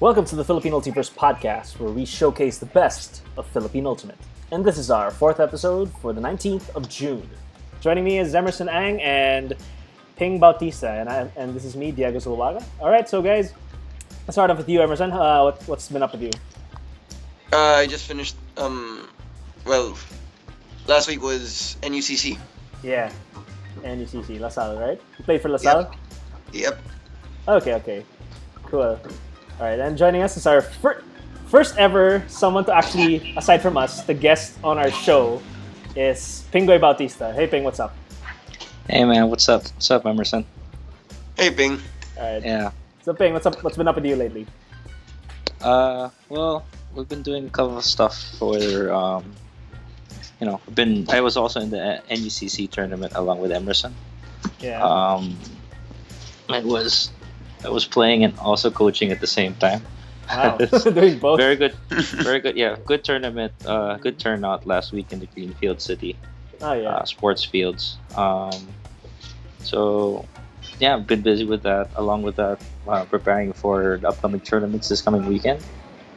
Welcome to the Philippine Ultiverse podcast, where we showcase the best of Philippine Ultimate. And this is our fourth episode for the 19th of June. Joining me is Emerson Ang and Pinggoy Bautista, and this is me, Diego Zuluaga. Alright, so guys, let's start off with you, Emerson. What's been up with you? I just finished, last week was NUCC. Yeah, NUCC, LaSalle, right? You played for LaSalle? Yep. Okay. Cool. Alright, and joining us is our first ever someone to actually, aside from us, the guest on our show is Pinggoy Bautista. Hey Ping, what's up? Hey man, what's up? What's up, Emerson? Hey, Ping. Alright. Yeah. So Ping, what's up? What's been up with you lately? Well, we've been doing a couple of stuff for, I was also in the NUCC tournament along with Emerson. Yeah. I was playing and also coaching at the same time. Wow. Doing both. Very good. Yeah, good tournament. Good turnout last week in the Greenfield city. Oh yeah. Sports fields. So yeah, I've been busy with that. Along with that, preparing for the upcoming tournaments this coming weekend.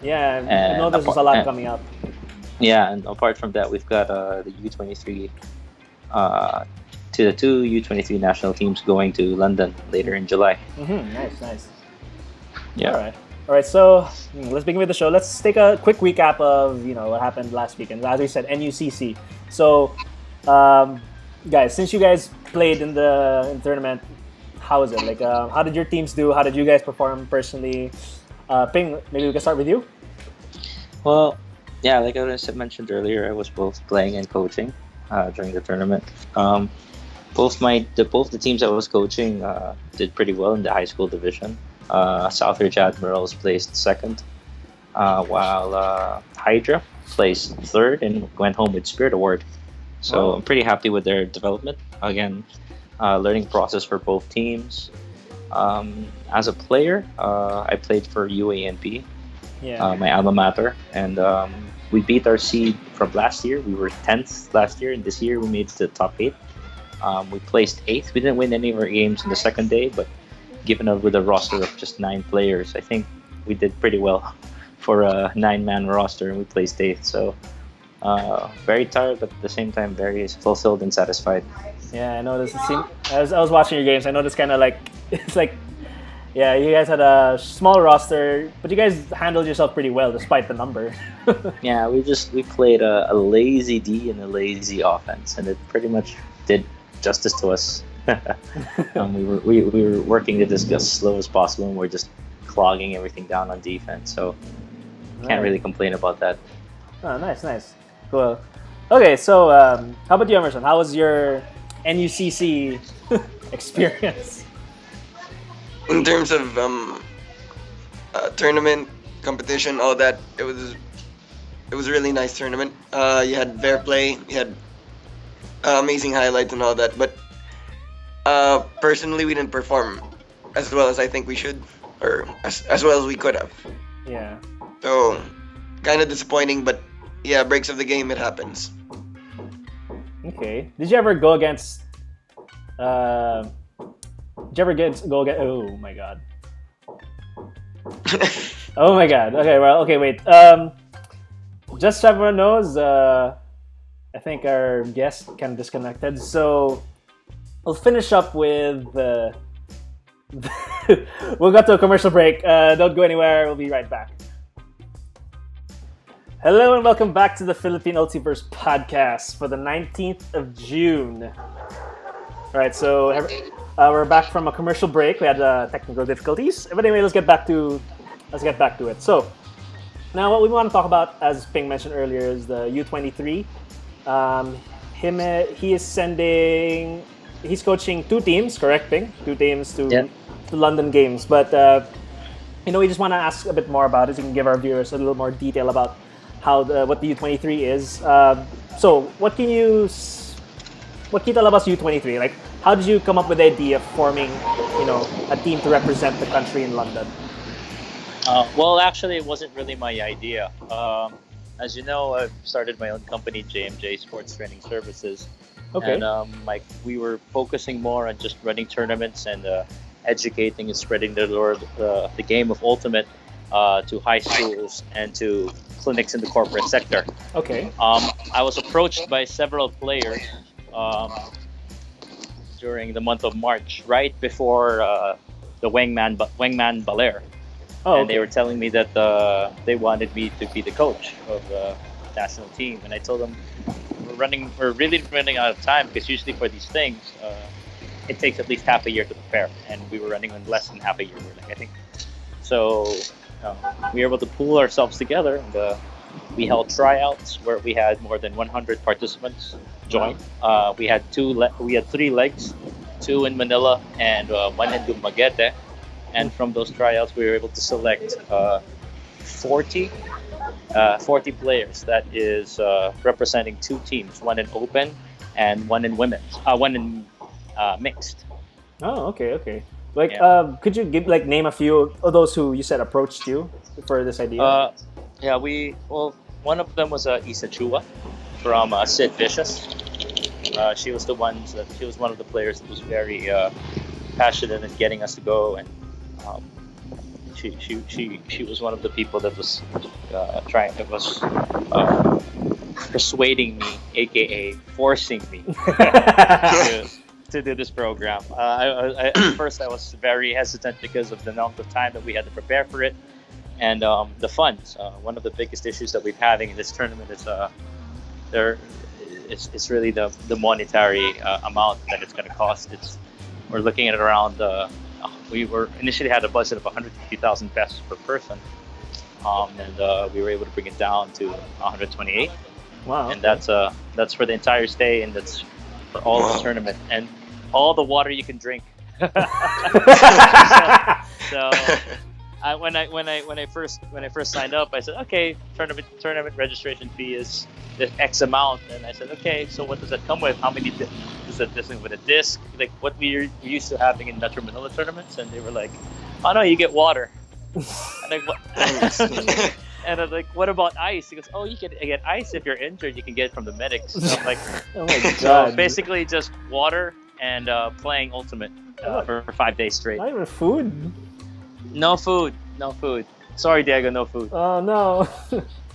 Yeah, I know there's a lot coming up. Yeah, and apart from that, we've got the U23, to the two U23 national teams going to London later in July. Nice. Yeah. All right. So let's begin with the show. Let's take a quick recap of what happened last weekend. As we said, NUCC. So, guys, since you guys played in the tournament, how was it? Like, how did your teams do? How did you guys perform personally? Ping, maybe we can start with you. Well, yeah, like I mentioned earlier, I was both playing and coaching during the tournament. Both the teams I was coaching did pretty well in the high school division. Southridge Admirals placed second, while Hydra placed third and went home with Spirit Award. So Wow. I'm pretty happy with their development. Again, learning process for both teams. As a player, I played for UANP, my alma mater, and we beat our seed from last year. We were 10th last year, and this year we made it to the top 8. We placed 8th. We didn't win any of our games in the second day, but given with a roster of just 9 players, I think we did pretty well for a 9-man roster, and we placed 8th. So very tired, but at the same time very fulfilled and satisfied. Yeah, I noticed. I was watching your games. I noticed kind of like it's like, yeah, you guys had a small roster, but you guys handled yourself pretty well despite the number. Yeah, we played a lazy D and a lazy offense, and it pretty much did justice to us. We were working to just as slow as possible, and we're just clogging everything down on defense. So can't really complain about that. Oh, nice. Cool. Okay, so how about you, Emerson? How was your NUCC experience? In terms of tournament competition, all that, it was a really nice tournament. You had fair play, you had amazing highlights and all that, but personally we didn't perform as well as I think we should, or as well as we could have. Yeah. So kind of disappointing, but yeah, breaks of the game, it happens. Okay. Did you ever go against? Go against? Oh my god. Oh my god. Okay, wait. Just so everyone knows, I think our guest kind of disconnected. So we'll finish up with we'll go to a commercial break. Don't go anywhere. We'll be right back. Hello and welcome back to the Philippine Ultiverse podcast for the 19th of June. All right, so we're back from a commercial break. We had technical difficulties, but anyway, let's get back to it. So now what we want to talk about, as Ping mentioned earlier, is the U23. He's coaching 2 teams, correct, Ping? 2 teams to London games, but we just want to ask a bit more about it. So you can give our viewers a little more detail about what the U23 is. So what can you tell about U23? Like, how did you come up with the idea of forming, a team to represent the country in London? Well, actually, it wasn't really my idea. As you know, I've started my own company, JMJ Sports Training Services. Okay. And we were focusing more on just running tournaments and educating and spreading the game of Ultimate to high schools and to clinics in the corporate sector. Okay. I was approached by several players during the month of March, right before the WENGMAN Baler. And they were telling me that they wanted me to be the coach of the national team. And I told them, we're really running out of time, because usually for these things, it takes at least half a year to prepare. And we were running on less than half a year, I think. So we were able to pool ourselves together, and we held tryouts where we had more than 100 participants join. We had 3 legs, 2 in Manila and 1 in Dumaguete. And from those tryouts, we were able to select 40 players. That is representing 2 teams, 1 in open and 1 in women's, 1 in mixed. Oh, okay. Like, could you name a few of those who you said approached you for this idea? One of them was Isa Chua from Sid Vicious. She was one of the players that was very passionate in getting us to go, and she was one of the people that was persuading me, aka forcing me to do this program. At first I was very hesitant because of the amount of time that we had to prepare for it, and the funds. One of the biggest issues that we're having in this tournament is it's really the monetary amount that it's going to cost. We're looking at around we were initially had a budget of 150,000 pesos per person, and we were able to bring it down to 128. Wow! And that's for the entire stay, and that's for all the tournament and all the water you can drink. so when I first signed up, I said, okay, tournament registration fee is the X amount, and I said, okay, so what does that come with? How many is that this with a disc, like what we're used to having in Metro Manila tournaments? And they were like, oh no, you get water. And like, what? And I'm like, what about ice? He goes, oh, you can get ice if you're injured. You can get it from the medics. So I'm like, oh my god! So basically, just water and playing Ultimate for 5 days straight. Not even food. No food. Sorry, Diego, no food. Oh no!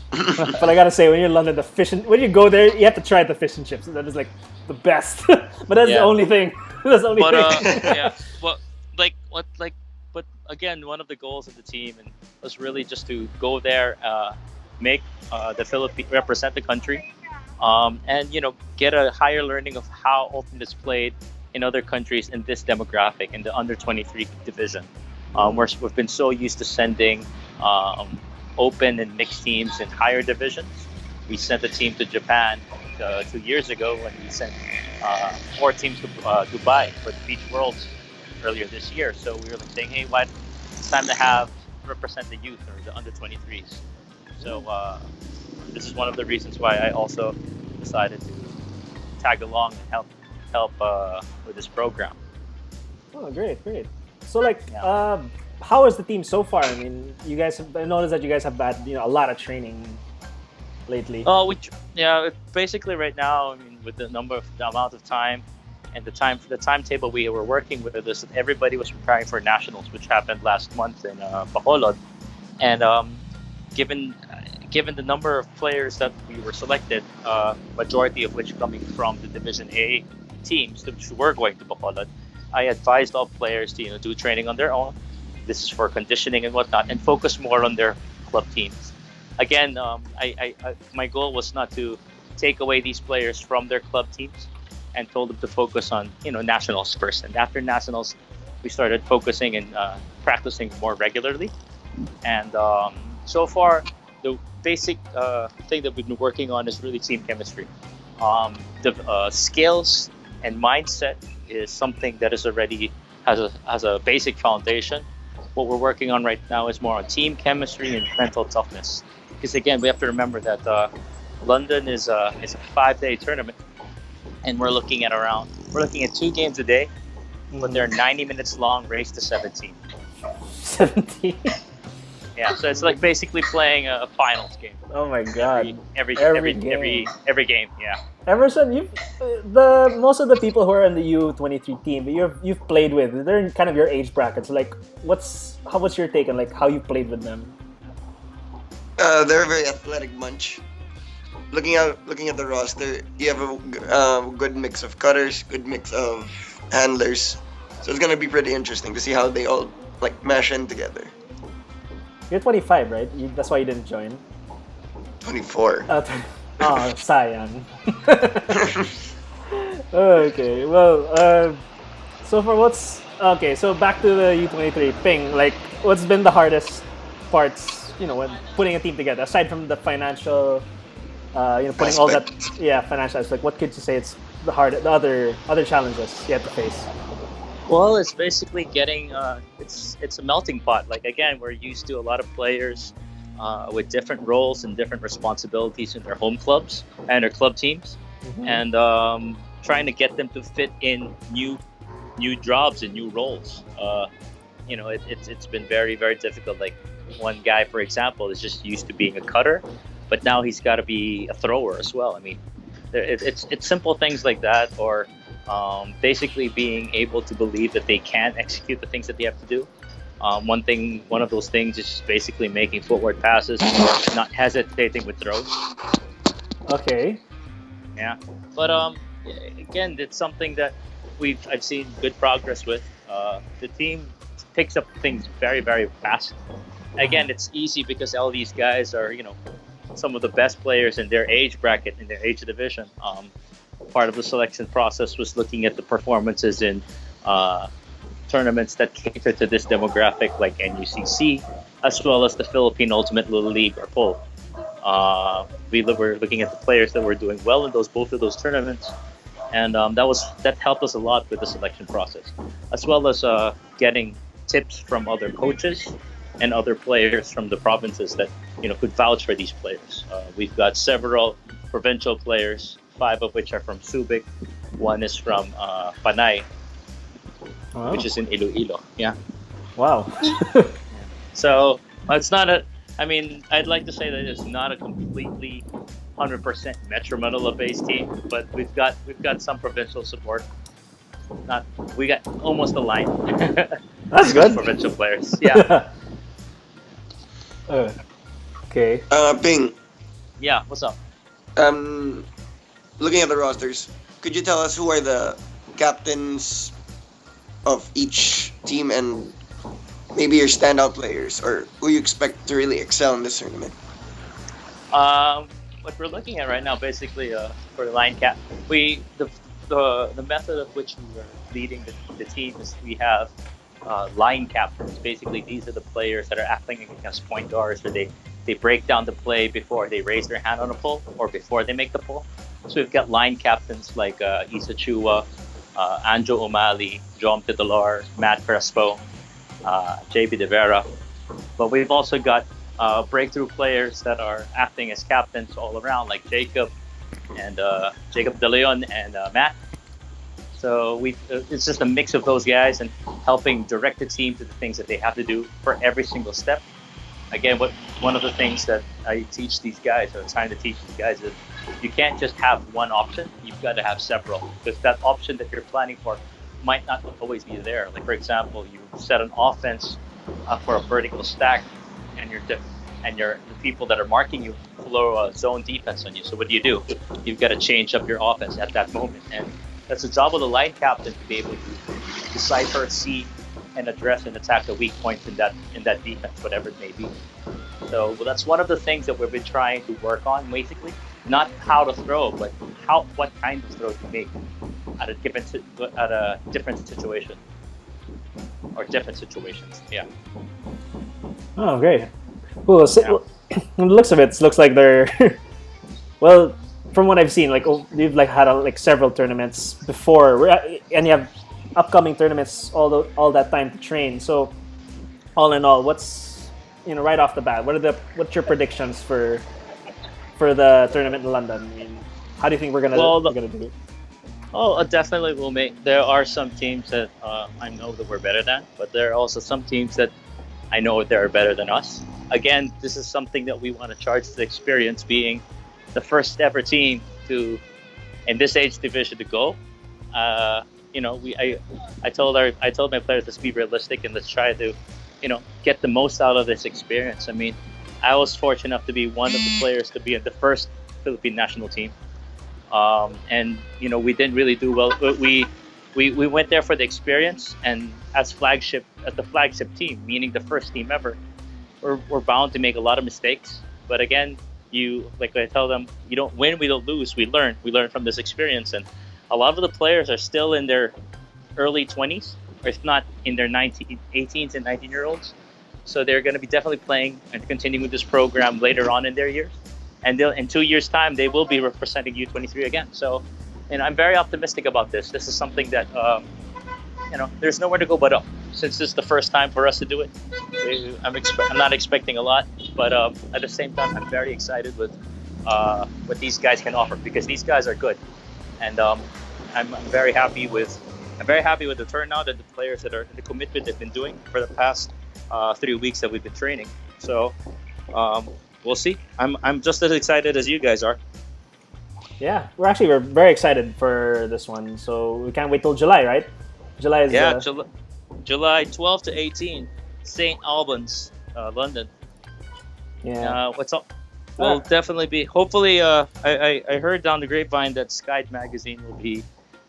But I gotta say, when you're in London, when you go there, you have to try the fish and chips. That is like the best. But that's the only thing. That's the only thing. But again, one of the goals of the team was really just to go there, make the Philippines represent the country, and get a higher learning of how Ultimate is played in other countries in this demographic, in the under 23 division. We've been so used to sending open and mixed teams in higher divisions. We sent a team to Japan 2 years ago, when we sent 4 teams to Dubai for the Beach Worlds earlier this year. So we were saying, hey, it's time to represent the youth, or the under 23s. So this is one of the reasons why I also decided to tag along and help with this program. Oh, great. So how is the team so far? I mean, I noticed that you guys have had a lot of training lately. Basically right now, I mean, with the amount of time and the timetable we were working with, is that everybody was preparing for nationals, which happened last month in MacLeod. And given the number of players that we were selected, majority of which coming from the Division A teams which were going to MacLeod, I advised all players to do training on their own. This is for conditioning and whatnot, and focus more on their club teams. Again, my goal was not to take away these players from their club teams, and told them to focus on nationals first. And after nationals, we started focusing and practicing more regularly. And so far, the basic thing that we've been working on is really team chemistry. The skills and mindset is something that is already has a basic foundation. What we're working on right now is more on team chemistry and mental toughness. Because again, we have to remember that London is a 5-day tournament, and we're looking at 2 games a day, but they're 90 minutes long, race to 17. 17. Yeah, so it's like basically playing a finals game. Oh my god! Every game, yeah. Emerson, most of the people who are in the U23 team that you've played with, they're in kind of your age brackets. Like, what's your take on how you played with them? They're a very athletic bunch. Looking at the roster, you have a good mix of cutters, good mix of handlers. So it's gonna be pretty interesting to see how they all like mash in together. You're 25, right? That's why you didn't join. 24. Oh, sayang. Okay, well, so so back to the U23 Ping. Like, what's been the hardest parts? When putting a team together, aside from the financial, putting all that, financial aspect. What could you say it's the other challenges you have to face? Well, it's basically getting it's a melting pot. Like, again, we're used to a lot of players with different roles and different responsibilities in their home clubs and their club teams, and trying to get them to fit in new jobs and new roles. It's been very, very difficult. Like, one guy, for example, is just used to being a cutter, but now he's got to be a thrower as well. I mean, it's simple things like that, or basically being able to believe that they can execute the things that they have to do. One of those things is just basically making footwork passes, not hesitating with throws. Okay. Yeah, but again, it's something that I've seen good progress with. The team picks up things very, very fast. Again, it's easy because all these guys are, some of the best players in their age bracket, in their age division. Part of the selection process was looking at the performances in tournaments that cater to this demographic, like NUCC, as well as the Philippine Ultimate Little League, or PUL. We were looking at the players that were doing well in both of those tournaments, and that helped us a lot with the selection process, as well as getting tips from other coaches and other players from the provinces that could vouch for these players. We've got several provincial players, 5 of which are from Subic. One is from Panay, which is in Iloilo. Yeah. Wow. So it's not I'd like to say that it's not a completely 100% Metro Manila-based team, but we've got some provincial support. We got almost a line. That's good. Provincial players. Yeah. Okay. Ping. Yeah. What's up? Looking at the rosters, could you tell us who are the captains of each team and maybe your standout players, or who you expect to really excel in this tournament? What we're looking at right now, basically, for the line cap, the method of which we are leading the team is we have line captains. Basically, these are the players that are acting against point guards, or they break down the play before they raise their hand on a pull or before they make the pull. So we've got line captains like Isa Chua, Anjo O'Malley, Jom Titular, Matt Crespo, JB De Vera. But we've also got breakthrough players that are acting as captains all around, like Jacob De Leon and Matt. So it's just a mix of those guys and helping direct the team to the things that they have to do for every single step. Again, one of the things that I teach these guys, or trying to teach these guys, is you can't just have one option. You've got to have several, because that option that you're planning for might not always be there. Like, for example, you set an offense for a vertical stack, and the people that are marking you flow a zone defense on you. So what do? You've got to change up your offense at that moment, and that's the job of the line captain to be able to decipher, see, and address and attack the weak points in that defense, whatever it may be. So that's one of the things that we've been trying to work on, basically. Not how to throw, but what kind of throw to make at a different situation, or different situations. Yeah. Oh, great. Well, from the looks of it looks like they're well. From what I've seen, you've had several tournaments before, and you have upcoming tournaments all that time to train. So, all in all, what's right off the bat, what's your predictions for the tournament in London? I mean, how do you think we're gonna do? Oh, definitely we'll make. There are some teams that I know that we're better than, but there are also some teams that I know that are better than us. Again, this is something that we want to charge the experience, being the first ever team in this age division to go. I told my players, let's be realistic and let's try to, get the most out of this experience. I mean, I was fortunate enough to be one of the players to be in the first Philippine national team. And we didn't really do well, but we went there for the experience, and as the flagship team, meaning the first team ever, we're bound to make a lot of mistakes. But again, like I tell them, you don't win, we don't lose, we learn from this experience. And a lot of the players are still in their early 20s, or if not in their 18s and 19-year-olds. So they're going to be definitely playing and continuing with this program later on in their years. And in 2 years' time, they will be representing U23 again. So, I'm very optimistic about this. This is something that, there's nowhere to go but up. Since this is the first time for us to do it, I'm not expecting a lot. But at the same time, I'm very excited with what these guys can offer, because these guys are good. And I'm very happy with the turnout and the players the commitment they've been doing for the past 3 weeks that we've been training. So we'll see. I'm just as excited as you guys are. Yeah, we're very excited for this one. So we can't wait till July, right? July is July 12 to 18, St. Albans, London. Yeah. What's up? We'll definitely be. Hopefully, I heard down the grapevine that Sky Magazine will be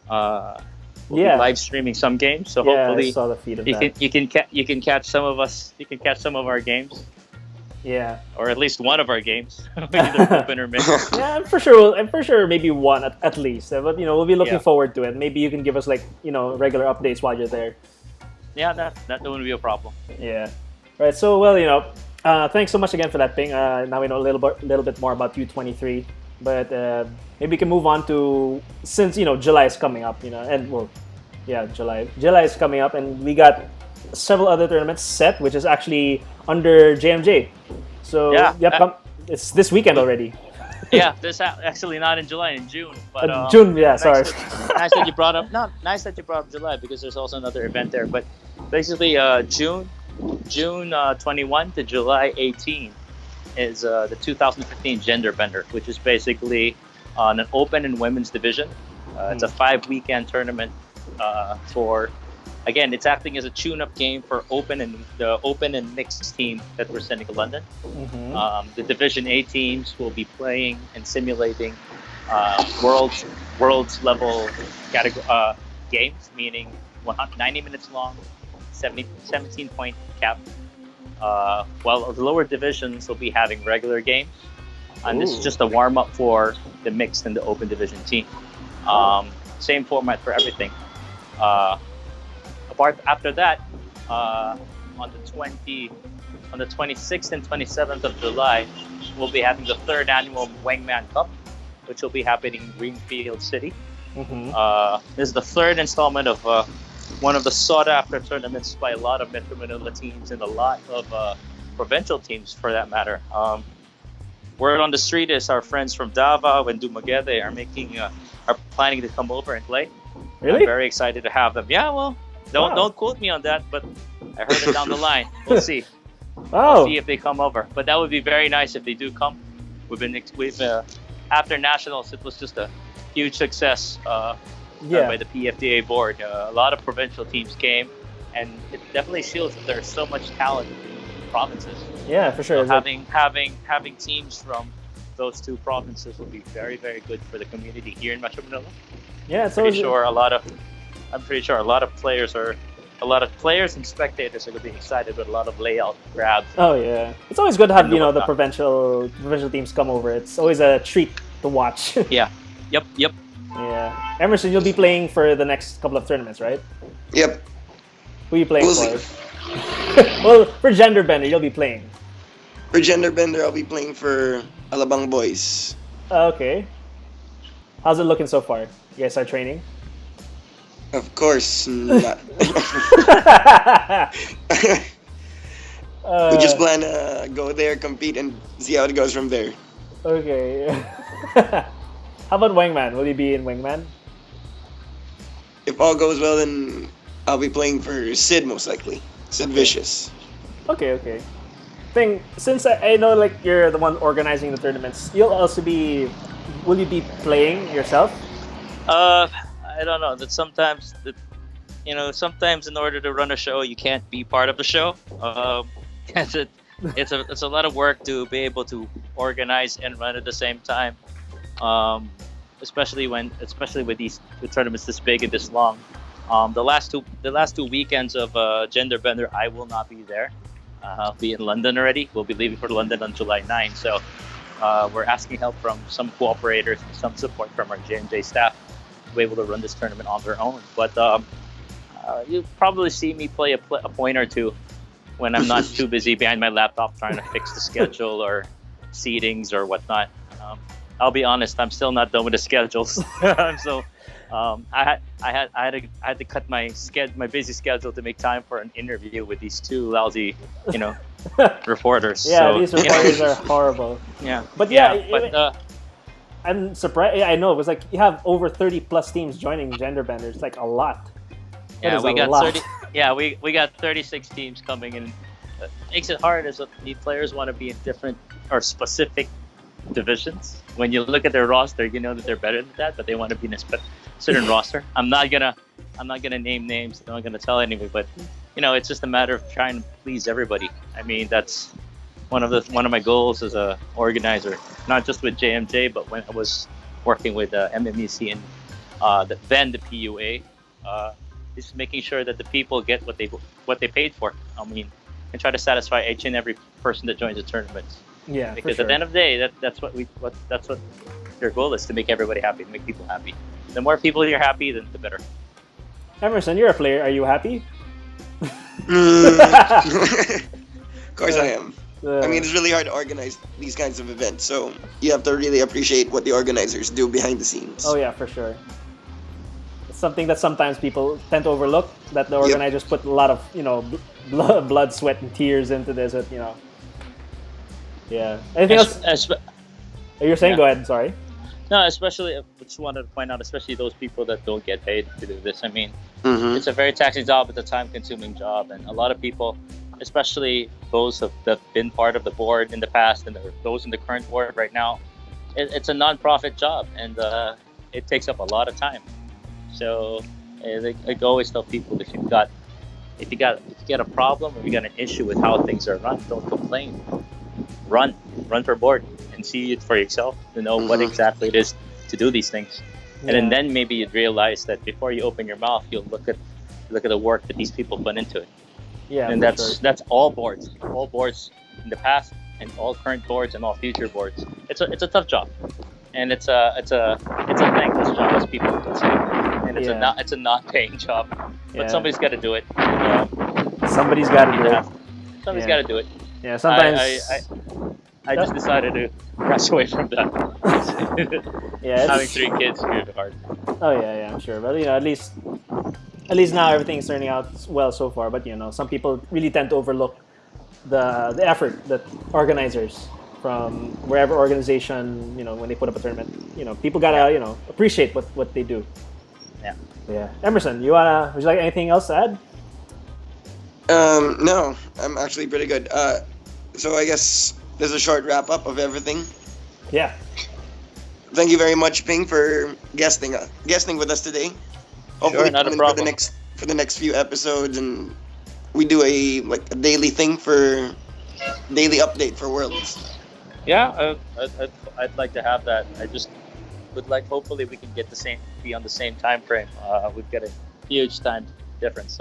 live streaming some games. So hopefully, I saw the feed of that. You can catch some of us. You can catch some of our games. Yeah. Or at least one of our games. Either open or mid. Yeah, I'm for sure maybe one at least. But we'll be looking forward to it. Maybe you can give us regular updates while you're there. Yeah, that wouldn't be a problem. Yeah. Right. So thanks so much again for that, Ping. Now we know a little bit more about U23. But maybe we can move on to, since July is coming up, July is coming up, and we got several other tournaments set, which is actually under JMJ. So it's this weekend already. Yeah, this actually not in July, in June. But June, sorry. Nice that you brought up. No, nice that you brought up July, because there's also another event there. But basically, June 21 to July 18 is the 2015 Gender Bender, which is basically on an open and women's division. It's a 5-weekend tournament for. Again, it's acting as a tune-up game for the open and mixed team that we're sending to London. Mm-hmm. The Division A teams will be playing and simulating world's level games, meaning 90 minutes long, 17-point cap. While the lower divisions will be having regular games, and this is just a warm-up for the mixed and the open division team. Same format for everything. After that, on the 26th and 27th of July, we'll be having the 3rd annual WENGMAN Cup, which will be happening in Greenfield City. Mm-hmm. This is the 3rd installment of one of the sought-after tournaments by a lot of Metro Manila teams and a lot of provincial teams, for that matter. Word on the street is our friends from Davao and Dumaguete are planning to come over and play. Really? I'm very excited to have them. Yeah, well. Don't quote me on that, but I heard it down the line. We'll see. We'll see if they come over. But that would be very nice if they do come. We've after nationals, it was just a huge success by the PFDA board. A lot of provincial teams came, and it definitely shows that there's so much talent in provinces. Yeah, for sure. So having teams from those two provinces will be very, very good for the community here in Metro Manila. Yeah, I'm pretty sure a lot of players and spectators are going to be excited with a lot of layout grabs. Oh yeah, it's always good to have the provincial teams come over. It's always a treat to watch. Yeah. Yep. Yeah. Emerson, you'll be playing for the next couple of tournaments, right? Yep. Who are you playing for? Well, for Gender Bender, you'll be playing. For Gender Bender, I'll be playing for Alabang Boys. Okay. How's it looking so far? You guys are training? Of course not. We just plan to go there, compete, and see how it goes from there. Okay. How about WENGMAN? Will you be in WENGMAN? If all goes well, then I'll be playing for Sid, most likely. Sid Vicious. Okay. Since I know you're the one organizing the tournaments, will you be playing yourself? I don't know. That sometimes in order to run a show, you can't be part of the show. it's a lot of work to be able to organize and run at the same time. Especially with these with tournaments this big and this long. The last two weekends of Gender Bender, I will not be there. I'll be in London already. We'll be leaving for London on July 9. So we're asking help from some cooperators and some support from our J&J staff to be able to run this tournament on their own. But you'll probably see me play a point or two when I'm not too busy behind my laptop trying to fix the schedule or seedings or whatnot. I'll be honest, I'm still not done with the schedules. So I had to cut my busy schedule to make time for an interview with these two lousy, reporters. Yeah, so, these reporters are horrible. Yeah, but I'm surprised. Yeah, I know it was like you have over 30 plus teams joining Gender Bender. It's like a lot. Yeah, we got 30. Yeah, we got 36 teams coming in. It makes it hard as the players want to be in different or specific divisions. When you look at their roster, you know that they're better than that, but they want to be in a certain roster. I'm not gonna name names. I'm not gonna tell anybody, but it's just a matter of trying to please everybody. I mean, that's one of my goals as a organizer, not just with JMJ, but when I was working with MMEC and the PUA, is making sure that the people get what they paid for. I mean, and try to satisfy each and every person that joins the tournaments. Yeah, because for sure. At the end of the day, that's what their goal is, to make everybody happy, to make people happy. The more people you're happy, then the better. Emerson, you're a player. Are you happy? Of course I am. I mean, it's really hard to organize these kinds of events, so you have to really appreciate what the organizers do behind the scenes. Oh yeah, for sure. It's something that sometimes people tend to overlook, that the organizers put a lot of blood, sweat, and tears into this. Yeah. Anything else? You're saying? Go ahead. Sorry. No, especially I just wanted to point out, especially those people that don't get paid to do this. I mean, It's a very taxing job. It's a time-consuming job, and a lot of people, especially those that have been part of the board in the past and those in the current board right now, it's a non-profit job, and it takes up a lot of time. So I always tell people, if you got a problem or you got an issue with how things are run, don't complain. Run for board and see it for yourself to know what exactly it is to do these things. And then maybe you'd realize that before you open your mouth, you'll look at the work that these people put into it. Yeah, and that's all boards in the past, and all current boards and all future boards. It's a tough job, and it's a thankless job, as people can say, and it's a not paying job, but somebody's got to do it. Somebody's got to do it. Somebody's got to do it. Yeah, sometimes I just decided to rush away from that. Having 3 kids is really hard. Oh yeah, I'm sure. But at least now everything's turning out well so far. But some people really tend to overlook the effort that organizers from wherever organization, when they put up a tournament, people gotta appreciate what they do. Yeah. Emerson, would you like anything else to add? No, I'm actually pretty good. So I guess there's a short wrap up of everything. Yeah. Thank you very much, Ping, for guesting with us today. Hopefully, not a problem. For the next few episodes, and we do a daily thing for daily update for Worlds. Yeah, I'd like to have that. I just would like, hopefully we can be on the same time frame. We've got a huge time difference,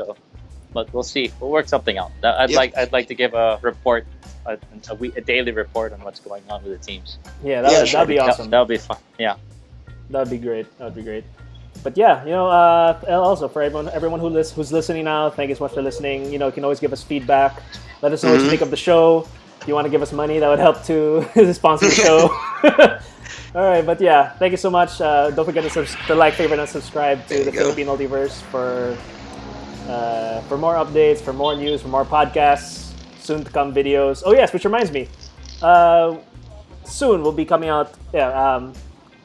but we'll see. We'll work something out. I'd like to give a report, a daily report on what's going on with the teams. Yeah, that'd be awesome. That'll be fun. Yeah, that'd be great. But yeah, also for everyone who's listening now, thank you so much for listening. You can always give us feedback. Let us know what you think of the show. If you want to give us money, that would help to sponsor the show. All right, but yeah, thank you so much. Don't forget to like, favorite, and subscribe to the Philippine Ultiverse for more updates, for more news, for more podcasts, soon to come videos. Oh yes, which reminds me, soon we'll be coming out.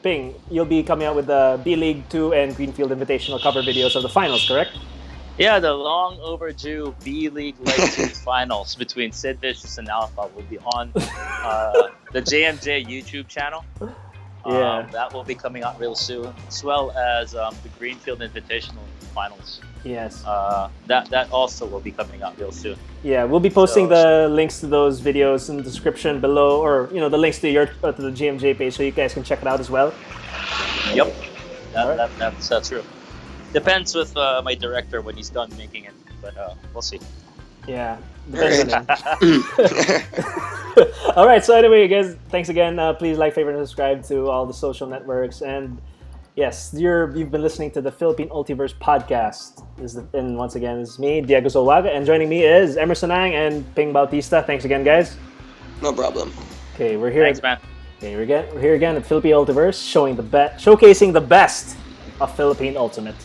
Ping, you'll be coming out with the B-League 2 and Greenfield Invitational cover videos of the finals, correct? Yeah, the long overdue B-League Leg 2 finals between Sid Vicious and Alpha will be on the JMJ YouTube channel. That will be coming out real soon, as well as the Greenfield Invitational finals Yes. That also will be coming out real soon. Yeah, we'll be posting the links to those videos in the description below, or the links to the GMJ page, so you guys can check it out as well. Yep, that's true. Depends with my director when he's done making it, but we'll see. Yeah, depends on him. All right. So anyway, guys, thanks again. Please like, favorite, and subscribe to all the social networks. And yes, you've been listening to the Philippine Ultiverse podcast. And once again, it's me, Diego Zolwaga, and joining me is Emerson Ang and Pinggoy Bautista. Thanks again, guys. No problem. Okay, we're here. Thanks, man. Okay, we're here again at Philippine Ultiverse, showcasing the best of Philippine Ultimate.